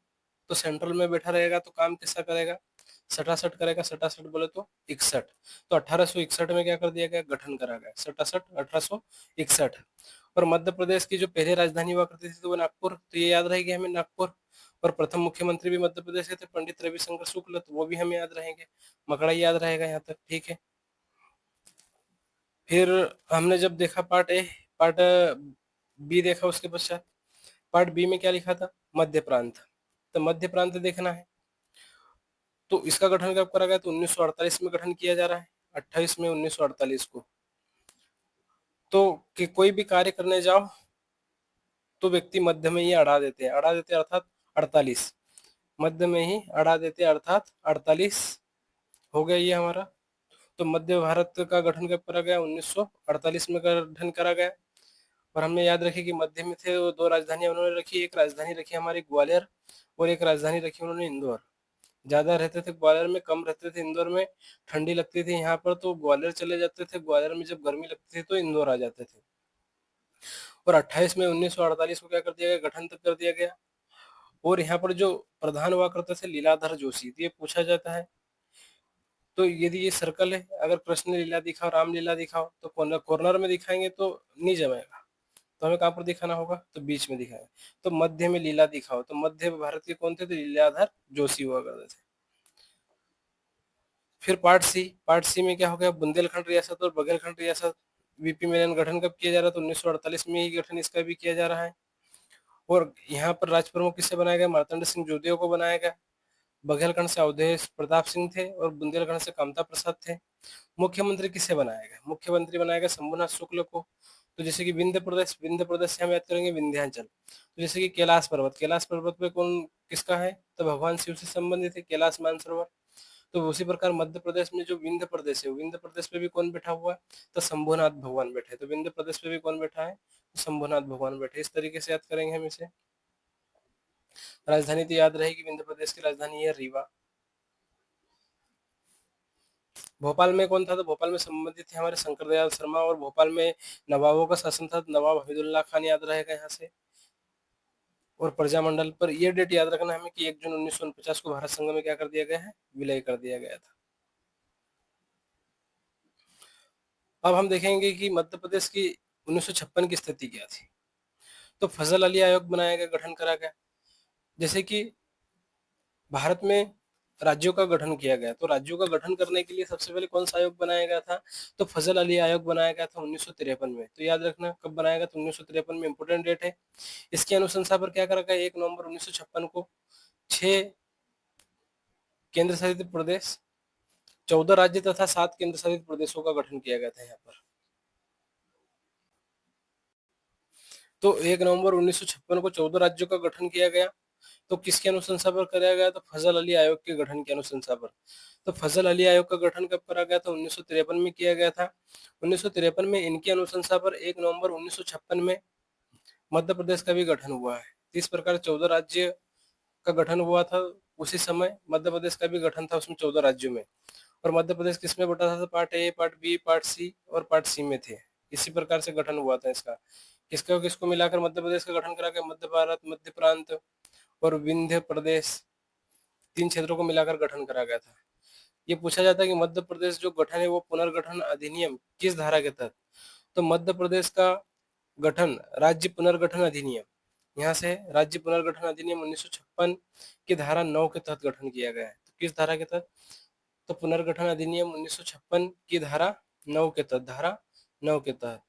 तो सेंट्रल में बैठा रहेगा तो काम कैसा करेगा, सटासट करेगा, सटासट बोले तो 61। तो 1861 में क्या कर दिया गया, गठन करा गया, सटासट 1861। और मध्य प्रदेश की जो पहले राजधानी हुआ करती थी तो वो नागपुर, तो ये याद रहेगी हमें, नागपुर। और प्रथम मुख्यमंत्री भी मध्य प्रदेश के थे पंडित रविशंकर शुक्ल, तो वो भी हमें याद रहेंगे, मकड़ा याद रहेगा यहाँ तक, ठीक है। फिर हमने जब देखा पार्ट ए, पार्ट बी देखा, उसके पश्चात पार्ट बी में क्या लिखा था, मध्य प्रांत। तो मध्य प्रांत देखना है, तो इसका गठन कब करा गया, तो 1948 में गठन किया जा रहा है, 28 में 1948 को। तो कि कोई भी कार्य करने जाओ तो व्यक्ति मध्य में ही अड़ा देते हैं, अड़ा देते अर्थात 48, मध्य में ही अड़ा देते अर्थात 48 हो गया ये हमारा। तो मध्य भारत का गठन कब करा गया, 1948 में गठन करा गया। और हमने याद रखी कि मध्य में थे वो 2 राजधानियां उन्होंने रखी, एक राजधानी रखी हमारी ग्वालियर और एक राजधानी रखी उन्होंने इंदौर। ज्यादा रहते थे ग्वालियर में, कम रहते थे इंदौर में। ठंडी लगती थी यहाँ पर तो ग्वालियर चले जाते थे, ग्वालियर में जब गर्मी लगती थी तो इंदौर आ जाते थे। और 28 में 1948 को क्या कर दिया गया, गठन तक कर दिया गया। और यहाँ पर जो प्रधान हुआ करते थे लीलाधर जोशी, तो ये पूछा जाता है, तो यदि ये सर्कल है, अगर कृष्ण लीला दिखाओ, राम लीला दिखाओ, तो कॉर्नर में दिखाएंगे तो नहीं जमेगा, तो हमें कहाँ पर दिखाना होगा, तो बीच में दिखाएंगे। तो मध्य में लीला दिखाओ, तो मध्य भारत के कौन थे, तो लीलाधर जोशी हुआ करते थे। फिर पार्ट सी में क्या हो गया, बुंदेलखंड रियासत और बघेलखंड रियासत, वीपी मेनन गठन कब किया जा रहा है, तो 1948 में ही गठन इसका भी किया जा रहा है। और यहाँ पर राज प्रमुख किसे बनाया गया, मार्तंड सिंह जोदियो को बनाया गया। बघेलखंड से अवधेश प्रताप सिंह थे और बुंदेलखंड से कामता प्रसाद थे। मुख्यमंत्री किसे बनाया गया, मुख्यमंत्री बनाया गया शंभुनाथ शुक्ल को। तो जैसे कि विंध्य प्रदेश से हम याद करेंगे विंध्याचल, तो जैसे कि कैलाश पर्वत पे कौन किसका है, तो भगवान शिव से संबंधित है, कैलाश मानसरोवर। तो उसी प्रकार मध्य प्रदेश में जो विंध्य प्रदेश है, विंध्य प्रदेश पे भी कौन बैठा हुआ है, तो शंभुनाथ भगवान बैठे हैं। तो विंध्य प्रदेश पे भी कौन बैठा है, तो शंभुनाथ भगवान बैठे। इस तरीके से याद करेंगे हम इसे। राजधानी तो याद रहेगी, विंध्य प्रदेश की राजधानी है रीवा। भोपाल में कौन था, तो भोपाल में संबंधित थे हमारे शंकर दयाल शर्मा। और भोपाल में नवाबों का शासन था, नवाब हमीदुल्लाह खान याद रहेगा यहाँ से। और प्रजामंडल पर ये डेट याद रखना हमें कि 1 जून 1949 को भारत संघ में क्या कर दिया गया है, विलय कर दिया गया था। अब हम देखेंगे कि मध्य प्रदेश की 1956 की स्थिति क्या थी। तो फजल अली आयोग बनाया गया, गठन करा गया। जैसे कि भारत में राज्यों का गठन किया गया, तो राज्यों का गठन करने के लिए सबसे पहले कौन सा आयोग बनाया गया था, तो फजल अली आयोग बनाया गया था 1953 में। तो याद रखना कब बनाया गया, तो 1953 में, इंपोर्टेंट डेट है। इसकी अनुशंसा पर क्या करा गया, 1 नवंबर 1956 को 6 केंद्र शासित प्रदेश, 14 राज्य तथा 7 केंद्र शासित प्रदेशों का गठन किया गया था यहाँ पर। तो 1 नवंबर 1956 को 14 राज्यों का गठन किया गया। तो किसके अनुशंसा पर कराया गया, तो फजल अली आयोग के गठन की अनुशंसा पर। तो फजल अली आयोग का गठन कब करा गया था, 1953 में किया गया था। 1953 में इनकी अनुशंसा पर 1 नवंबर 1956 में मध्य प्रदेश का भी गठन हुआ है। इस प्रकार 14 राज्य का गठन हुआ था उसी समय, मध्य प्रदेश का भी गठन था उसमें 14 राज्यों में। और मध्य प्रदेश किसमें बटा था, तो part A, part B, part C और पार्ट सी में थे। इसी प्रकार से गठन हुआ था इसका। किसको किसको मिलाकर मध्य प्रदेश का गठन करा गया? मध्य भारत, मध्य प्रांत और विंध्य प्रदेश, 3 क्षेत्रों को मिलाकर गठन करा गया था। ये पूछा जाता है कि मध्य प्रदेश जो गठन है वो पुनर्गठन अधिनियम किस धारा के तहत? तो मध्य प्रदेश का गठन राज्य पुनर्गठन अधिनियम, यहाँ से राज्य पुनर्गठन अधिनियम 1956 की धारा 9 के तहत गठन किया गया है। तो किस धारा के तहत? तो पुनर्गठन अधिनियम 1956 की धारा 9 के तहत, धारा 9 के तहत।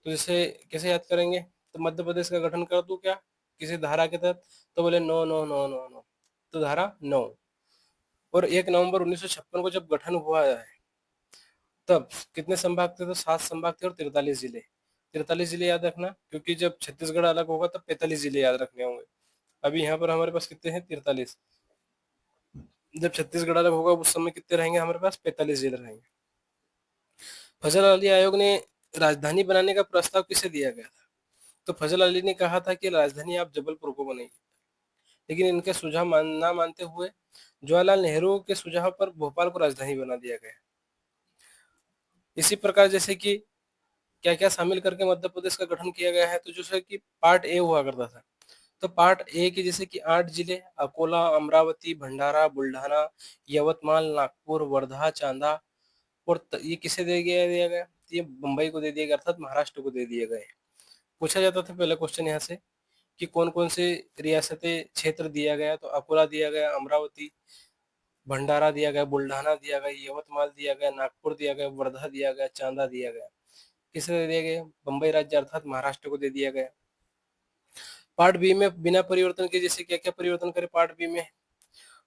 तो इसे कैसे याद करेंगे? तो मध्य प्रदेश का गठन कर दूं क्या किसी धारा के तहत? तो बोले no no no no no, तो धारा 9। और 1 नवंबर 1956 को जब गठन हुआ है तब कितने संभाग थे? तो 7 संभाग थे और 43 जिले। 43 जिले याद रखना, क्योंकि जब छत्तीसगढ़ अलग होगा तब 45 जिले याद रखने होंगे। अभी यहाँ पर हमारे पास कितने हैं? 43। जब छत्तीसगढ़ अलग होगा उस समय कितने रहेंगे हमारे पास? 45 जिले रहेंगे। फजल अली आयोग ने राजधानी बनाने का प्रस्ताव किसे दिया गया था? तो फजल अली ने कहा था कि राजधानी आप जबलपुर को बनाइए, लेकिन इनके सुझाव ना मानते हुए जवाहरलाल नेहरू के सुझाव पर भोपाल को राजधानी बना दिया गया। इसी प्रकार जैसे कि क्या क्या शामिल करके मध्य प्रदेश का गठन किया गया है? तो जैसे कि पार्ट ए हुआ करता था, तो पार्ट ए के जैसे कि 8 जिले अकोला, अमरावती, भंडारा, बुल्ढाना, यवतमाल, नागपुर, वर्धा, चांदा, और ये किसे दिया गया? ये मुंबई को दे दिया गया, अर्थात महाराष्ट्र को दे दिए गए। पूछा जाता था पहला क्वेश्चन यहाँ से कि कौन कौन से रियासतें क्षेत्र दिया गया? तो अकोला दिया गया, अमरावती, भंडारा दिया गया, बुल्ढाना दिया गया, यवतमाल दिया गया, नागपुर दिया गया, वर्धा दिया गया, चांदा दिया गया। किसे दे दिया गया? बम्बई राज्य अर्थात महाराष्ट्र को दे दिया गया। पार्ट बी में बिना परिवर्तन के जैसे क्या क्या परिवर्तन करे पार्ट बी में?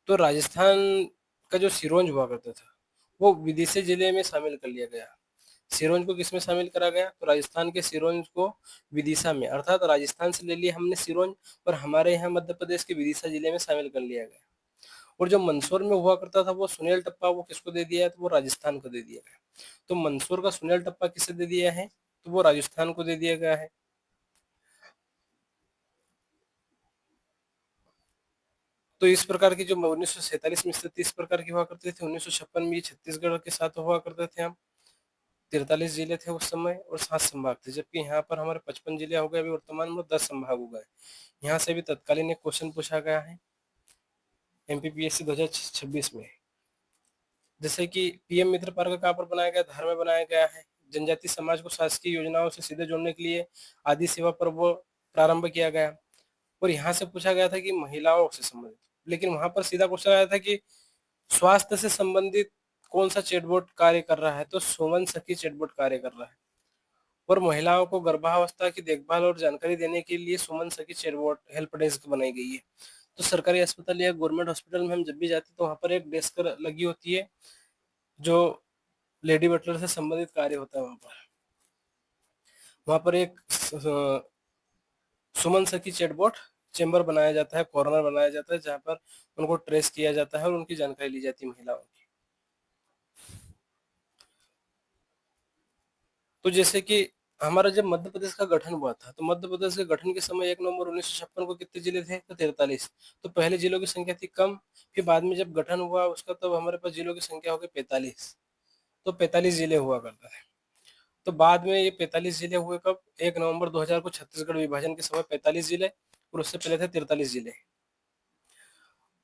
तो राजस्थान का जो सिरोंज हुआ करता था वो विदिशा जिले में शामिल कर लिया गया। सिरोंज को किसमें शामिल करा गया? तो राजस्थान के सिरोंज को विदिशा में, अर्थात राजस्थान से ले लिया हमने सिरोंज और हमारे यहाँ मध्य प्रदेश के विदिशा जिले में शामिल कर लिया गया। और जो मंदसौर में हुआ करता था वो सुनेल टप्पा, वो किसको दे दिया है? तो वो राजस्थान को दे दिया गया। तो मंदसौर का सुनेल टप्पा किसे दे दिया है? तो वो राजस्थान को दे दिया गया है। तो इस प्रकार की जो 1947 में स्थिति इस प्रकार की हुआ करती थी, 1956 में छत्तीसगढ़ के साथ हुआ करते थे हम। 43 जिले थे उस समय और 7 संभाग थे, जबकि यहाँ पर हमारे 55 जिले हो गए, अभी वर्तमान में 10 संभाग हो गए। यहाँ से भी तत्कालीन एक क्वेश्चन पूछा गया है एमपीपीएससी 2026 में, जैसे कि पीएम मित्र पार्क कहाँ पर बनाया गया? धार में बनाया गया है। जनजाति समाज को शासकीय योजनाओं से सीधे जोड़ने के लिए आदि सेवा पर वो प्रारंभ किया गया। और यहाँ से पूछा गया था कि महिलाओं से संबंधित, लेकिन वहां पर सीधा क्वेश्चन आया था कि स्वास्थ्य से संबंधित कौन सा चैटबॉट कार्य कर रहा है? तो सुमन सखी चैटबॉट कार्य कर रहा है। और महिलाओं को गर्भावस्था की देखभाल और जानकारी देने के लिए सुमन सखी चैटबॉट हेल्प डेस्क बनाई गई है। तो सरकारी अस्पताल या गवर्नमेंट हॉस्पिटल में हम जब भी जाते हैं तो वहाँ पर एक डेस्क लगी होती है जो लेडी बटलर से संबंधित कार्य होता है। वहाँ पर एक सुमन सखी चैटबॉट चेंबर बनाया जाता है, कॉर्नर बनाया जाता है, जहाँ पर उनको ट्रेस किया जाता है और उनकी जानकारी ली जाती है महिलाओं की। तो जैसे कि हमारा जब मध्य प्रदेश का गठन हुआ था तो मध्य प्रदेश के गठन के समय 1 नवंबर 1956 को कितने जिले थे? तो 43। तो पहले जिलों की संख्या थी कम, फिर बाद में जब गठन हुआ उसका तब हमारे पास जिलों की संख्या हो गई 45। तो 45 जिले हुआ करता है। तो बाद में ये 45 जिले हुए कब? 1 नवंबर 2000 को छत्तीसगढ़ विभाजन के समय 45 जिले, और उससे पहले थे 43 जिले।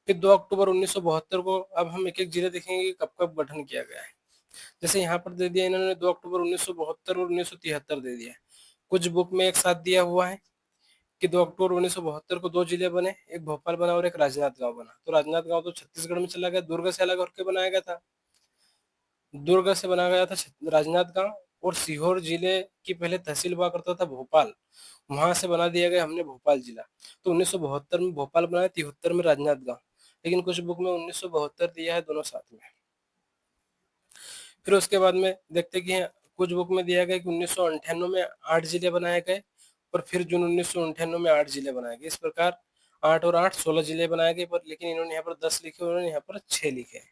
फिर 2 अक्टूबर 1972 को, अब हम एक एक जिले देखेंगे कि कब कब गठन किया गया है। जैसे यहाँ पर दे दिया इन्होंने 2 अक्टूबर 1972 और 1973 दे दिया है। कुछ बुक में एक साथ दिया हुआ है कि 2 अक्टूबर 1972 को 2 जिले बने, एक भोपाल बना और एक राजनांद गांव बना। तो राजनांद गांव तो छत्तीसगढ़ में चला गया, दुर्ग से अलग होकर बनाया गया था। दुर्ग से बनाया गया था राजनांद गांव, और सीहोर जिले की पहले तहसील हुआ करता था भोपाल, वहां से बना दिया गया हमने भोपाल जिला। तो 1972 में भोपाल बनाया, 73 में राजनांद गांव, लेकिन कुछ बुक में 1972 दिया है दोनों साथ में। फिर उसके बाद में देखते कि कुछ बुक में दिया गया कि 1998 में 8 जिले बनाए गए, और फिर जून 1998 में 8 जिले बनाए गए। इस प्रकार 8 और 8 16 जिले बनाए गए, पर लेकिन इन्होंने यहाँ पर 10 लिखे, उन्होंने यहाँ पर 6 लिखे।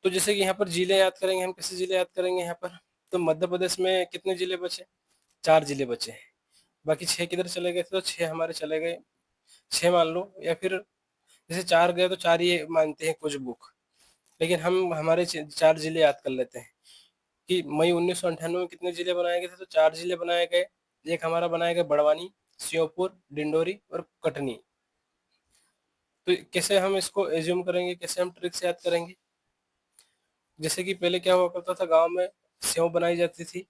तो जैसे कि यहाँ पर जिले याद करेंगे हम, कैसे जिले याद करेंगे यहाँ पर? तो मध्य प्रदेश में कितने जिले बचे? 4 जिले बचे हैं, बाकी 6 किधर चले गए थे? तो 6 हमारे चले गए, 6 मान लो, या फिर जैसे 4 गए तो 4 ही मानते हैं कुछ बुक, लेकिन हम हमारे 4 जिले याद कर लेते हैं। कि मई 1998 में कितने जिले बनाए गए थे, तो 4 जिले बनाए गए। एक हमारा बनाया गया बड़वानी, श्योपुर, डिंडोरी और कटनी। तो कैसे हम इसको एज्यूम करेंगे, कैसे हम ट्रिक से याद करेंगे? जैसे कि पहले क्या हुआ करता था, गांव में सेव बनाई जाती थी,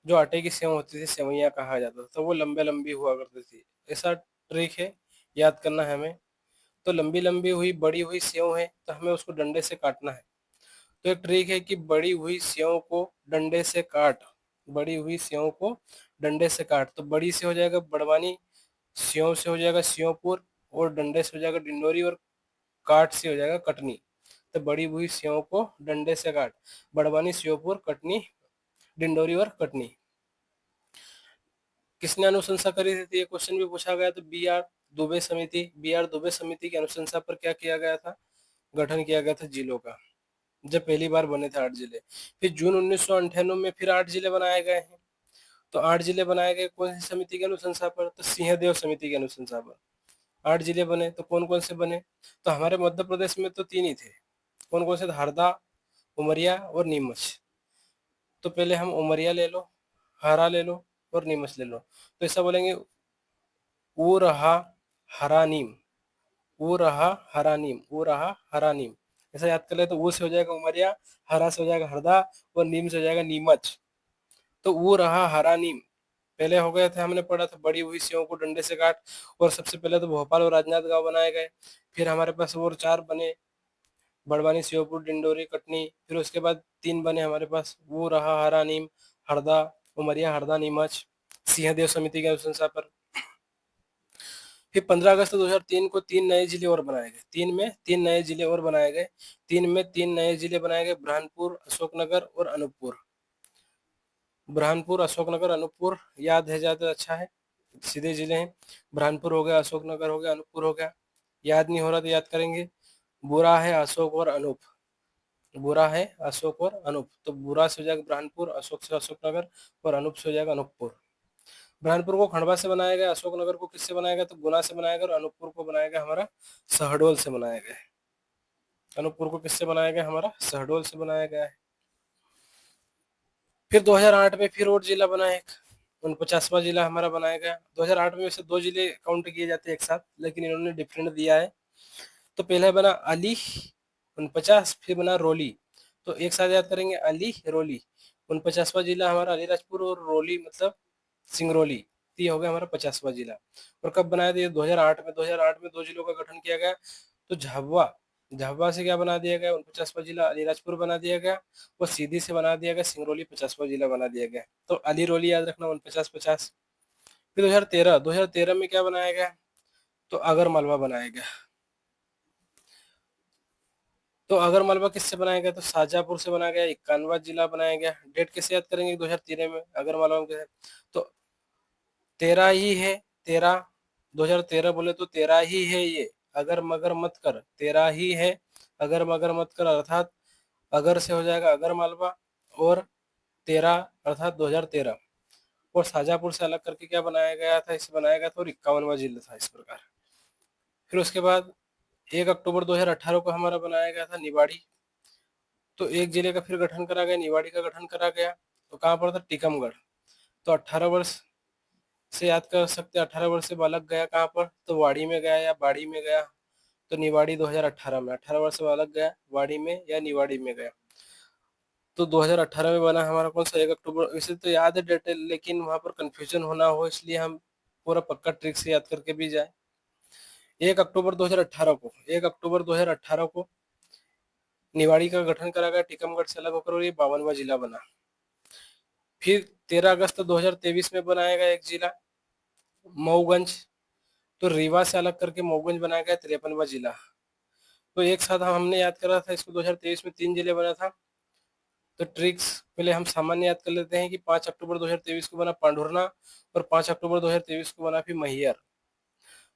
जो आटे की सेव होती थी, सेवइयां कहा जाता था, तो वो लंबे लंबी हुआ करती थी। ऐसा ट्रिक है, याद करना है हमें। तो लंबी लंबी हुई बड़ी हुई सेव है, तो हमें उसको डंडे से काटना है। तो एक ट्रिक है कि बड़ी हुई सेव को डंडे से काट, बड़ी हुई सेव को डंडे से काट। तो बड़ी से हो जाएगा बड़वानी, सेव से हो जाएगा श्योपुर, और डंडे से हो जाएगा डिंडोरी, और काट से हो जाएगा कटनी। तो बड़ी हुई सेव को डंडे से काट, बड़वानी, श्योपुर, कटनी, डिंडोरी और कटनी। किसने अनुशंसा करी थी, ये क्वेश्चन भी पूछा गया। तो बी आर दुबे समिति की अनुशंसा पर क्या किया गया था, गठन किया गया था जिलों का, जब पहली बार बने थे 8 जिले। फिर जून 1998 में फिर 8 जिले बनाए गए हैं। तो 8 जिले बनाए गए कौन सी समिति की अनुशंसा पर, तो सिंहदेव समिति की अनुशंसा पर 8 जिले बने। तो कौन कौन से बने, तो हमारे मध्य प्रदेश में तो 3 ही थे। कौन कौन से, हरदा, उमरिया और नीमच। तो पहले हम उमरिया ले लो, हरा ले लो और नीमच ले लो। तो ऐसा बोलेंगे, ऊ रहा हरा नीम, ऊ रहा हरा नीम, ऊ रहा हरा नीम। ऐसा याद कर ले, तो ऊ से हो जाएगा उमरिया, हरा से हो जाएगा हरदा और नीम से हो जाएगा नीमच। तो ऊ रहा हरा नीम पहले हो गए थे, हमने पढ़ा था बड़ी हुई सेव को डंडे से काट। और सबसे पहले तो भोपाल और राजनांदगांव बनाए गए। फिर हमारे पास और 4 बने, बड़वानी, श्योपुर, डिंडोरी, कटनी। फिर उसके बाद 3 बने हमारे पास, वो रहा हरा नीम, हरदा, उमरिया, हरदा, नीमच, सिंहदेव समिति के अनुशंसा पर। फिर 15 अगस्त 2003 को 3 नए जिले और बनाए गए। 3 में 3 नए जिले और बनाए गए। 3 में 3 नए जिले बनाए गए, बुरहानपुर, अशोकनगर और अनूपपुर। बुरहानपुर, अशोकनगर, अनूपपुर याद है ज्यादा अच्छा है, सीधे जिले हैं। बुरहानपुर हो गया, अशोकनगर हो गया, अनूपपुर हो गया। याद नहीं हो रहा तो याद करेंगे, बुरा है, अशोक और अनूप। बुरा है, अशोक और अनूप। तो बुरा से हो जाएगा बुरहानपुर, अशोक से अशोकनगर और अनूप से हो जाएगा अनूपपुर। बुरहानपुर को खंडवा से बनाया गया, अशोकनगर को किससे बनाया गया, तो गुना से बनाया गया, और अनूपपुर को बनाया गया हमारा शहडोल से बनाया गया। अनूपपुर को किससे बनाया गया, हमारा शहडोल से बनाया गया है। फिर 2008 में फिर और जिला बना है, 49वां जिला हमारा बनाया गया। 2008 में वैसे 2 जिले काउंट किए जाते हैं एक साथ, लेकिन इन्होंने डिफरेंट दिया है। तो पहला बना अली 49, फिर बना रोली। तो एक साथ याद करेंगे, अली, रोली। 49वां जिला हमारा अलीराजपुर, और रोली मतलब सिंगरौली। तो ये हो गया हमारा 50वां जिला। और कब बनाया था ये, 2008 में। 2008 में 2 जिलों का गठन किया गया। तो झाबुआ, झाबुआ से क्या बना दिया गया, 49वां जिला अलीराजपुर बना दिया गया। और सीधी से बना दिया गया सिंगरौली, 50वां जिला बना दिया गया। तो अली रोली याद रखना, 49-50। फिर 2013 में क्या बनाया गया, तो अगर मालवा बनाया गया। तो अगर मालवा किससे बनाया गया, तो शाहजहांपुर से बनाया गया, 51वां जिला बनाया गया। डेट कैसे याद करेंगे, 2013 में अगर मालवा में तो 13 ही है, 13। 2013 बोले तो 13 ही है ये, अगर मगर मत कर, 13 ही है, अगर मगर मत कर, अर्थात अगर से हो जाएगा अगर मालवा, और 13 अर्थात 2013। और शाहजहांपुर से अलग करके क्या बनाया गया था, इसे बनाया गया था, और 51वां जिला था इस प्रकार। फिर उसके बाद 1 अक्टूबर 2018 को हमारा बनाया गया था निवाड़ी। तो एक जिले का फिर गठन करा गया, निवाड़ी का गठन करा गया। तो कहाँ पर था, टीकमगढ़। तो 18 वर्ष से याद कर सकते हैं, 18 वर्ष से बालक गया कहाँ पर, तो वाड़ी में गया या बाड़ी में गया। तो निवाड़ी 2018 में, 18 वर्ष से बालक गया वाड़ी में या निवाड़ी में गया। तो 2018 में बना हमारा कौन सा, 1 अक्टूबर। वैसे तो याद है डेट, लेकिन वहां पर कंफ्यूजन होना हो, इसलिए हम पूरा पक्का ट्रिक से याद करके भी जाए। 1 अक्टूबर 2018 को, 1 अक्टूबर 2018 को निवाड़ी का गठन करा गया टीकमगढ़ से अलग होकर, और ये 52वां जिला बना। फिर 13 अगस्त 2023 में बनाया गया एक जिला, मऊगंज। तो रीवा से अलग करके मऊगंज बनाया गया, 53वां जिला। तो एक साथ हमने याद करा था इसको, 2023 में 3 जिले बना था। तो ट्रिक्स पहले हम सामान्य याद कर लेते हैं कि 5 अक्टूबर 2023 को बना पांढुरना, और 5 अक्टूबर 2023 को बना फिर मैहर।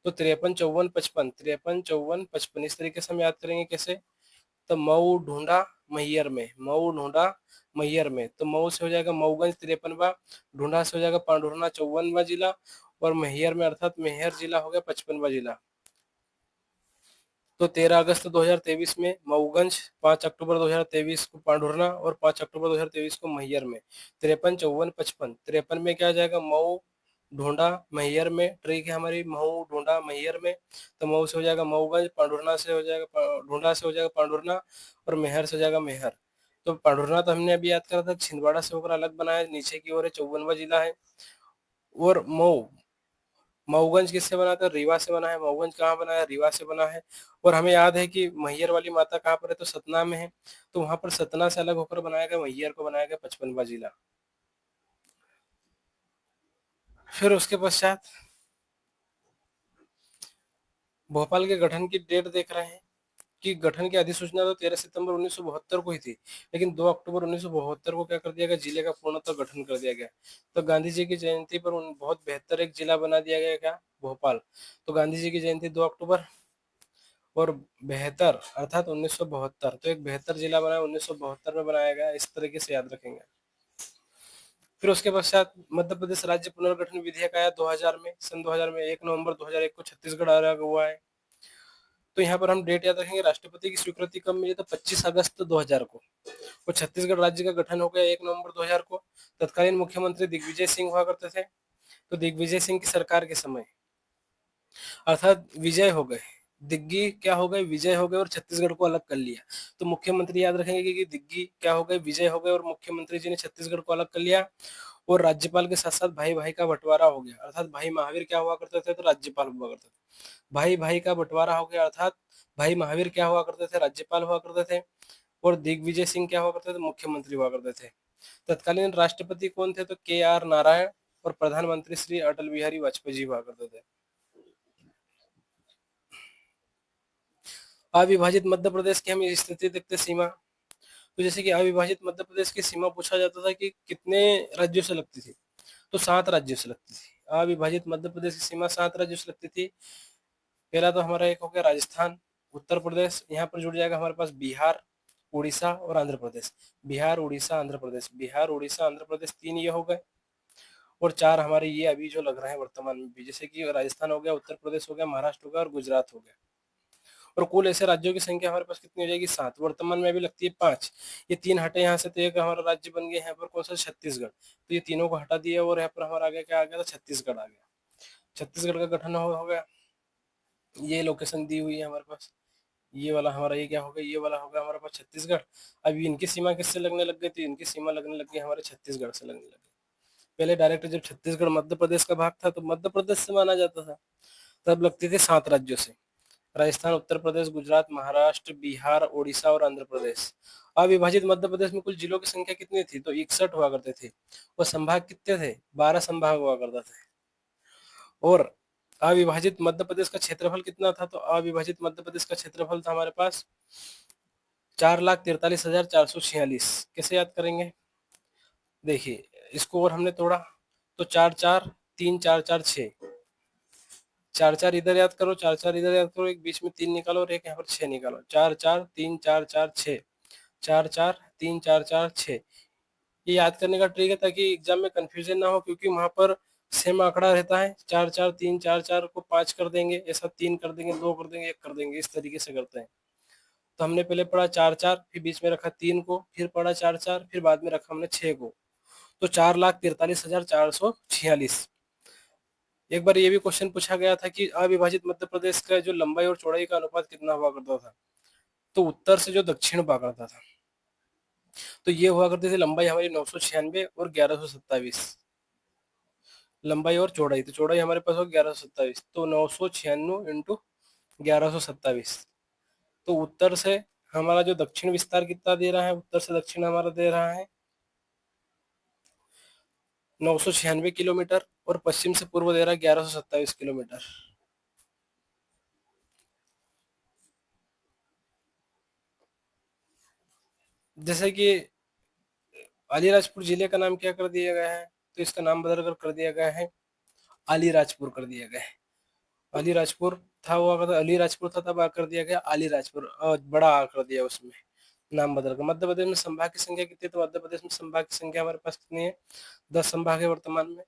तो 53, 54, 55, 53, 54, 55 इस तरीके से हम याद करेंगे। कैसे, तो मऊ ढूंढा मैहर में, मऊ ढूंढा मैहर में। तो मऊ से हो जाएगा मऊगंज 53वां, ढूंढा से हो जाएगा पांढुरना 54वां जिला, और मैहर में अर्थात मैहर जिला हो गया 55वां जिला। तो 13 अगस्त 2023 में मऊगंज, 5 अक्टूबर 2023 को पांढुर्ना और 5 अक्टूबर 2023 को मैहर में। 53, 54, 55। 53 में क्या आ जाएगा, मऊ, ढूंढा, मैहर में। ट्रिक है हमारी मऊ, ढूंढा, मैहर में। तो मऊ से हो जाएगा मऊगंज, पांढुर्ना से हो जाएगा, ढूंढा से हो जाएगा पांढुर्ना, और मैहर से हो जाएगा मैहर। तो पांढुर्ना तो हमने अभी याद करा था, छिंदवाड़ा से होकर अलग बनाया, नीचे की ओर है, 54वां जिला है। और मऊ, मऊगंज किससे बना था, रीवा से बना है। मऊगंज कहाँ बना है, रीवा से बना है। और हमें याद है कि मैहर वाली माता कहाँ पर है, तो सतना में है। तो वहां पर सतना से अलग होकर बनाया गया, मैहर को बनाया गया 55वां जिला। फिर उसके पश्चात भोपाल के गठन की डेट देख रहे हैं कि गठन की अधिसूचना तो 13 सितंबर 1972 को ही थी, लेकिन 2 अक्टूबर 1972 को क्या कर दिया गया, जिले का पूर्णतः गठन कर दिया गया। तो गांधी जी की जयंती पर उन बहुत बेहतर एक जिला बना दिया गया, क्या, भोपाल। तो गांधी जी की जयंती 2 अक्टूबर, और बेहतर अर्थात 1972, तो एक बेहतर जिला बना 1972 में बनाया गया, इस तरीके से याद रखेंगे। फिर उसके पश्चात मध्य प्रदेश राज्य पुनर्गठन विधेयक आया 2000 में, सन 2000 में। 1 नवंबर 2001 को छत्तीसगढ़ अलग हुआ है। तो यहाँ पर हम डेट याद रखेंगे, राष्ट्रपति की स्वीकृति कब मिली, तो 25 अगस्त 2000 को। और छत्तीसगढ़ राज्य का गठन हो गया 1 नवंबर 2000 को। तत्कालीन मुख्यमंत्री दिग्विजय सिंह हुआ करते थे। तो दिग्विजय सिंह की सरकार के समय, अर्थात विजय हो गए, दिग्गी क्या हो गए, विजय हो गए, और छत्तीसगढ़ को अलग कर लिया। तो मुख्यमंत्री याद रखेंगे कि दिग्गी क्या हो गए, विजय हो गए, और मुख्यमंत्री जी ने छत्तीसगढ़ को अलग कर लिया। और राज्यपाल के साथ साथ भाई भाई का बंटवारा हो गया, अर्थात भाई महावीर क्या हुआ करते थे, तो राज्यपाल हुआ करते थे। भाई भाई का बंटवारा हो गया, अर्थात भाई महावीर क्या हुआ करते थे, राज्यपाल हुआ करते थे। और दिग्विजय सिंह क्या हुआ करते थे, मुख्यमंत्री हुआ करते थे। तत्कालीन राष्ट्रपति कौन थे, तो KR नारायण। और प्रधानमंत्री श्री अटल बिहारी वाजपेयी जी हुआ करते थे। अविभाजित मध्य प्रदेश की हम स्थिति देखते, सीमा। तो जैसे कि अविभाजित मध्य प्रदेश की सीमा पूछा जाता था कि कितने राज्यों से लगती थी, तो 7 राज्यों से लगती थी। अविभाजित मध्य प्रदेश की सीमा 7 राज्यों से लगती थी। पहला तो हमारा एक हो गया राजस्थान, उत्तर प्रदेश, यहाँ पर जुड़ जाएगा हमारे पास बिहार, उड़ीसा और आंध्र प्रदेश। बिहार, उड़ीसा, आंध्र प्रदेश, बिहार, उड़ीसा, आंध्र प्रदेश, 3 ये हो गए। और 4 हमारे ये अभी जो लग रहे हैं वर्तमान में भी, जैसे कि राजस्थान हो गया, उत्तर प्रदेश हो गया, महाराष्ट्र हो गया, और गुजरात हो गया। और कुल ऐसे राज्यों की संख्या हमारे पास कितनी हो जाएगी, 7। वर्तमान में अभी लगती है 5। ये 3 हटे यहाँ से, तो एक हमारा राज्य बन गया यहाँ पर, कौन सा, छत्तीसगढ़। तो ये तीनों को हटा दिया, और यहाँ पर हमारा आगे क्या आ गया, तो छत्तीसगढ़ आ गया। छत्तीसगढ़ का गठन हो गया। ये लोकेशन दी हुई है हमारे पास। ये वाला हमारा, ये क्या होगा, ये वाला होगा हमारे पास छत्तीसगढ़। अब इनकी सीमा किससे लगने लग गई थी, इनकी सीमा लगने लग गई हमारे छत्तीसगढ़ से लगने लग गई। पहले डायरेक्ट जब छत्तीसगढ़ मध्य प्रदेश का भाग था, तो मध्य प्रदेश से माना जाता था। तब लगती थी 7 राज्यों से, राजस्थान, उत्तर प्रदेश, गुजरात, महाराष्ट्र, बिहार, उड़ीसा और आंध्र प्रदेश। अविभाजित मध्य प्रदेश में कुल जिलों की संख्या कितनी थी, तो 61 हुआ करते थे। और संभाग कितने थे, 12 संभाग हुआ करता थे। और अविभाजित मध्य प्रदेश का क्षेत्रफल कितना था, तो अविभाजित मध्य प्रदेश का क्षेत्रफल था हमारे पास 4,43,446। कैसे याद करेंगे, देखिए इसको और हमने तोड़ा, तो 4, 4, 3, 4, 4, 6, 4, 4 इधर याद करो, 4, 4 इधर याद करो, एक बीच में 3 निकालो, और एक यहाँ पर 6 निकालो। 4, 4, 3, 4, 4, 6, 4, 4, 3, 4, 4, 6। ये याद करने का ट्रिक है ताकि एग्जाम में कंफ्यूजन ना हो, क्योंकि वहां पर सेम आंकड़ा रहता है। 4, 4, 3, 4, 4 को 5 कर देंगे, ऐसा 3 कर देंगे, 2 कर देंगे, 1 कर देंगे, इस तरीके से करते हैं। तो हमने पहले पढ़ा 4, 4, फिर बीच में रखा 3 को, फिर पढ़ा 4, 4, फिर बाद में रखा हमने 6 को। तो 4,43,446। एक बार ये भी क्वेश्चन पूछा गया था कि अविभाजित मध्य प्रदेश का जो लंबाई और चौड़ाई का अनुपात कितना हुआ करता था, तो उत्तर से जो दक्षिण हुआ करता था, तो ये हुआ करती थी लंबाई हमारी 996 और 1127। लंबाई और चौड़ाई, तो चौड़ाई हमारे पास हो 1127, तो 996 इंटू 1127। तो उत्तर से हमारा जो दक्षिण विस्तार कितना दे रहा है, उत्तर से दक्षिण हमारा दे रहा है 996 किलोमीटर, और पश्चिम से पूर्व दे रहा है 1127 किलोमीटर। जैसे कि अलीराजपुर जिले का नाम क्या कर दिया गया है, तो इसका नाम बदल कर दिया गया है, अलीराजपुर कर दिया गया है। अलीराजपुर था, वो अगर अलीराजपुर था तब आ कर दिया गया अलीराजपुर, बड़ा आ कर दिया उसमें, नाम बदल कर। मध्य प्रदेश में संभाग की संख्या कितनी है, तो मध्य प्रदेश में संभाग की संख्या हमारे पास कितनी है, 10 संभाग है वर्तमान में।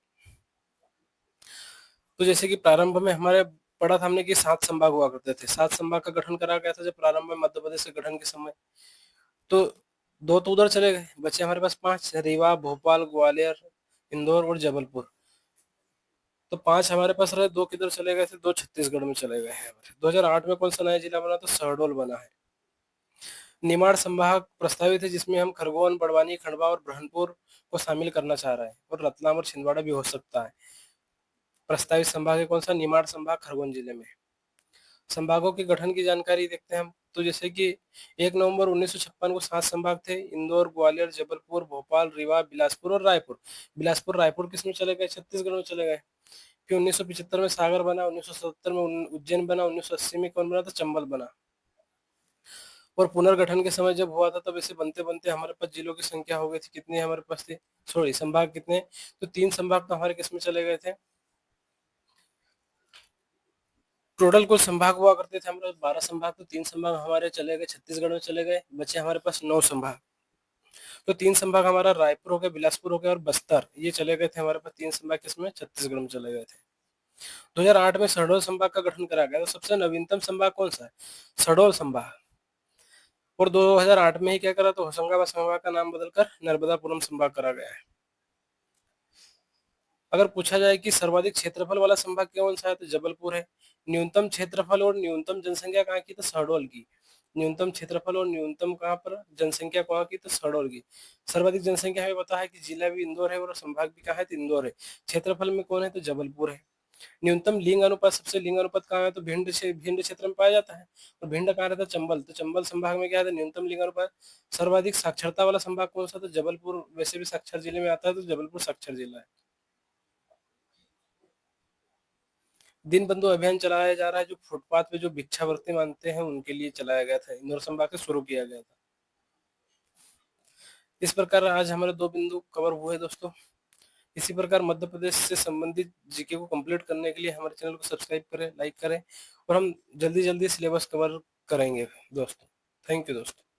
तो जैसे कि प्रारंभ में हमारे पढ़ा था हमने कि 7 संभाग हुआ करते थे। 7 संभाग का गठन करा गया था जब प्रारंभ में मध्य प्रदेश के गठन के समय। तो 2 तो उधर चले गए, बचे हमारे पास 5 रीवा, भोपाल, ग्वालियर, इंदौर और जबलपुर। तो 5 हमारे पास रहे, 2 किधर चले गए थे, 2 छत्तीसगढ़ में चले गए हैं। 2008 में कौन सा नया जिला बना? तो शहडोल बना है। निमाड़ संभाग प्रस्तावित है जिसमें हम खरगोन, बड़वानी, खंडवा और ब्रह्मपुर को शामिल करना चाह रहे हैं, और रतलाम और छिंदवाड़ा भी हो सकता है। प्रस्तावित संभाग है कौन सा? निमाड़ संभाग खरगोन जिले में। संभागों के गठन की जानकारी देखते हैं हम। तो जैसे कि 1 नवंबर 1956 को 7 संभाग थे, इंदौर, ग्वालियर, जबलपुर, भोपाल, रीवा, बिलासपुर और रायपुर। बिलासपुर, रायपुर किस में चले गए? छत्तीसगढ़ में चले गए। फिर 1975 में सागर बना, 1977 में उज्जैन बना, 1980 में कौन बना? तो चंबल बना। और पुनर्गठन के समय जब हुआ था तब ऐसे बनते बनते हमारे पास जिलों की संख्या हो गई थी, कितने हमारे पास थे, सॉरी संभाग कितने? तो 3 संभाग तो हमारे किस में चले गए थे? टोटल कुल संभाग हुआ करते थे हमारे 12 संभाग, तो 3 संभाग हमारे चले गए, छत्तीसगढ़ में चले गए, बचे हमारे पास 9 संभाग। तो 3 संभाग हमारा रायपुर हो गया, बिलासपुर हो गया और बस्तर, ये चले गए थे हमारे पास 3 संभाग, किसमें? छत्तीसगढ़ में चले गए थे। 2008 में शहडोल संभाग का गठन करा गया। तो सबसे नवीनतम संभाग कौन सा है? शहडोल संभाग। और 2008 में ही क्या करा? तो होशंगाबाद संभाग का नाम बदलकर नर्मदापुरम संभाग करा गया है। अगर पूछा जाए कि सर्वाधिक क्षेत्रफल वाला संभाग कौन सा है, तो जबलपुर है। न्यूनतम क्षेत्रफल और न्यूनतम जनसंख्या कहाँ की? तो शहडोल की। न्यूनतम क्षेत्रफल और न्यूनतम कहाँ पर जनसंख्या कहाँ की? तो शहडोल की। सर्वाधिक जनसंख्या हमें पता है कि जिला भी इंदौर है और संभाग भी कहाँ है? तो इंदौर है। क्षेत्रफल में कौन है? तो जबलपुर है। न्यूनतम लिंग अनुपात, सबसे लिंग अनुपात कहाँ है? तो भिंड क्षेत्र में पाया जाता है। और भिंड कहाँ रहता है? चंबल। तो चंबल संभाग में क्या है? तो न्यूनतम लिंग अनुपात। सर्वाधिक साक्षरता वाला संभाग कौन सा? तो जबलपुर, वैसे भी साक्षर जिले में आता है, तो जबलपुर साक्षर जिला है। दिन बंधु अभियान चलाया जा रहा है जो फुटपाथ पे जो भिक्षावृत्ति मांगते हैं उनके लिए चलाया गया था, इंदौर संभाग से शुरू किया गया था। इस प्रकार आज हमारे 2 बिंदु कवर हुए दोस्तों। इसी प्रकार मध्य प्रदेश से संबंधित जीके को कंप्लीट करने के लिए हमारे चैनल को सब्सक्राइब करें, लाइक करें, और हम जल्दी जल्दी सिलेबस कवर करेंगे दोस्तों। थैंक यू दोस्तों।